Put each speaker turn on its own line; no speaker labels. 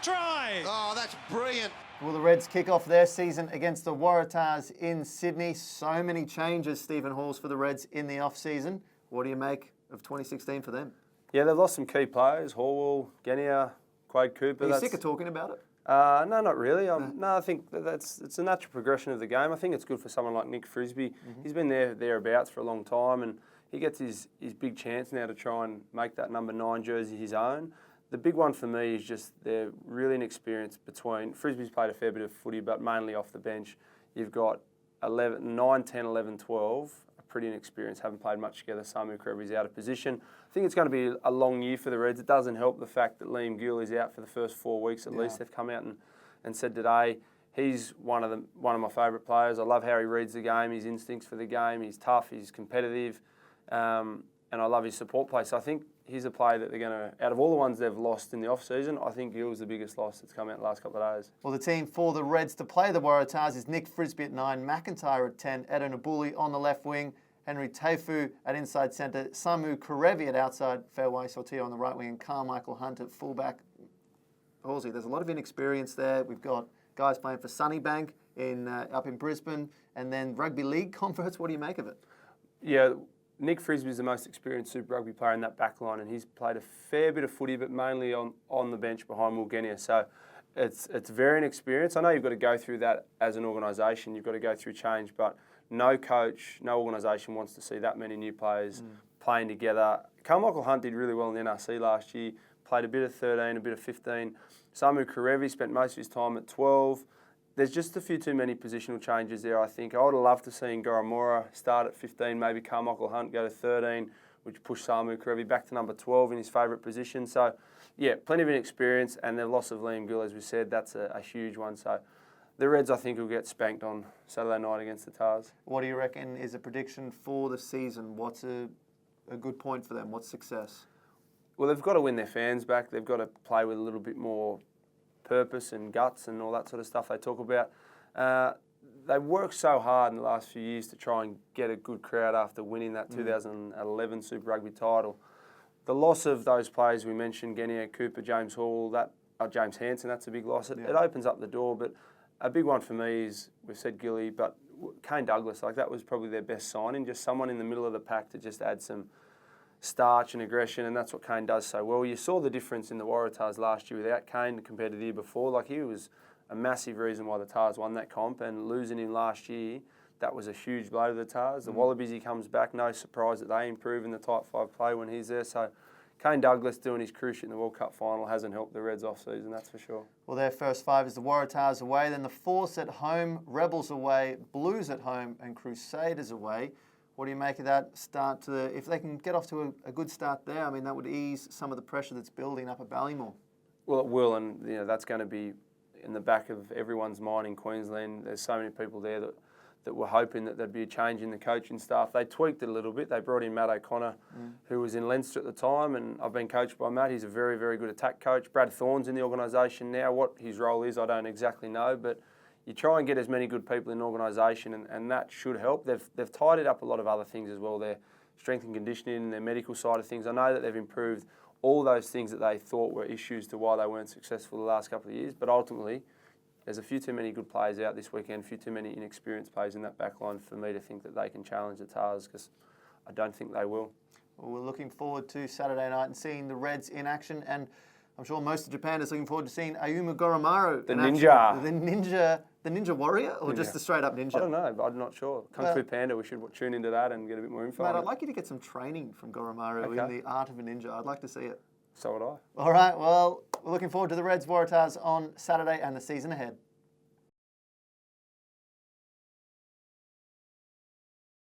Try!
Oh, that's brilliant.
Will the Reds kick off their season against the Waratahs in Sydney? So many changes, Stephen Halls, for the Reds in the off-season. What do you make of 2016 for them?
Yeah, they've lost some key players, Horwell, Genia, Quade Cooper.
Are you sick of talking about it?
No, not really. No, I think it's a natural progression of the game. I think it's good for someone like Nick Frisby. He's been thereabouts for a long time, and he gets his big chance now to try and make that number 9 jersey his own. The big one for me is just they're really inexperienced between... Frisbee's played a fair bit of footy, but mainly off the bench. You've got 9, 10, 11, 12, are pretty inexperienced, haven't played much together. Samu Kerevi's out of position. I think it's going to be a long year for the Reds. It doesn't help the fact that Liam Gill is out for the first 4 weeks at least. They've come out and said today he's one of my favourite players. I love how he reads the game, his instincts for the game. He's tough, he's competitive, and I love his support play. So I think he's a player that they're going to, out of all the ones they've lost in the off-season, I think Gill's the biggest loss that's come out the last couple of days.
Well, the team for the Reds to play the Waratahs is Nick Frisby at 9, McIntyre at 10, Edo Nabuli on the left wing, Henry Teifu at inside centre, Samu Kerevi at outside, Fairway Sortia on the right wing, and Carmichael Hunt at fullback. Halsey, there's a lot of inexperience there. We've got guys playing for Sunnybank up in Brisbane, and then rugby league converts. What do you make of it?
Yeah, Nick Frisby's the most experienced Super Rugby player in that back line, and he's played a fair bit of footy, but mainly on the bench behind Will Genia. So it's very inexperienced. I know you've got to go through that as an organisation. You've got to go through change, but no coach, no organisation wants to see that many new players playing together. Carmichael Hunt did really well in the NRC last year, played a bit of 13, a bit of 15. Samu Kerevi spent most of his time at 12. There's just a few too many positional changes there, I think. I would have loved to see Goromaru start at 15, maybe Carmichael Hunt go to 13, which pushed Samu Kerevi back to number 12 in his favourite position. So, yeah, plenty of inexperience, and the loss of Liam Gill, as we said, that's a huge one. So the Reds, I think, will get spanked on Saturday night against the Tars.
What do you reckon is a prediction for the season? What's a good point for them? What's success?
Well, they've got to win their fans back. They've got to play with a little bit more purpose and guts and all that sort of stuff they talk about. They've worked so hard in the last few years to try and get a good crowd after winning that 2011 Super Rugby title. The loss of those players we mentioned, Genia, Cooper, James Hall, James Hansen, that's a big loss. It opens up the door, but a big one for me is, we've said Gilly, but Kane Douglas, that was probably their best signing, just someone in the middle of the pack to just add some starch and aggression, and that's what Kane does so well. You saw the difference in the Waratahs last year without Kane compared to the year before. He was a massive reason why the Tars won that comp, and losing him last year, that was a huge blow to the Tars. The Wallabies, he comes back, no surprise that they improve in the Type 5 play when he's there. So Kane Douglas doing his cruciate in the World Cup final hasn't helped the Reds off-season, that's for sure. Well,
their first 5 is the Waratahs away, then the Force at home, Rebels away, Blues at home, and Crusaders away. What do you make of that start if they can get off to a good start there? I mean, that would ease some of the pressure that's building up at Ballymore.
Well, it will, and that's going to be in the back of everyone's mind in Queensland. There's so many people there that were hoping that there'd be a change in the coaching staff. They tweaked it a little bit. They brought in Matt O'Connor, who was in Leinster at the time, and I've been coached by Matt. He's a very, very good attack coach. Brad Thorne's in the organisation now. What his role is, I don't exactly know, but you try and get as many good people in an organisation, and that should help. They've tidied up a lot of other things as well. Their strength and conditioning, their medical side of things. I know that they've improved all those things that they thought were issues to why they weren't successful the last couple of years. But ultimately, there's a few too many good players out this weekend, a few too many inexperienced players in that back line for me to think that they can challenge the Tars, because I don't think they will.
Well, we're looking forward to Saturday night and seeing the Reds in action, and I'm sure most of Japan is looking forward to seeing Ayumu Goromaru.
The ninja.
The ninja warrior, or just the straight up ninja?
I don't know, but I'm not sure. Kung Fu Panda, we should tune into that and get a bit more info.
Mate, I'd like you to get some training from Goromaru in the art of a ninja. I'd like to see it.
So would I.
All right, well, we're looking forward to the Reds Waratahs on Saturday and the season ahead.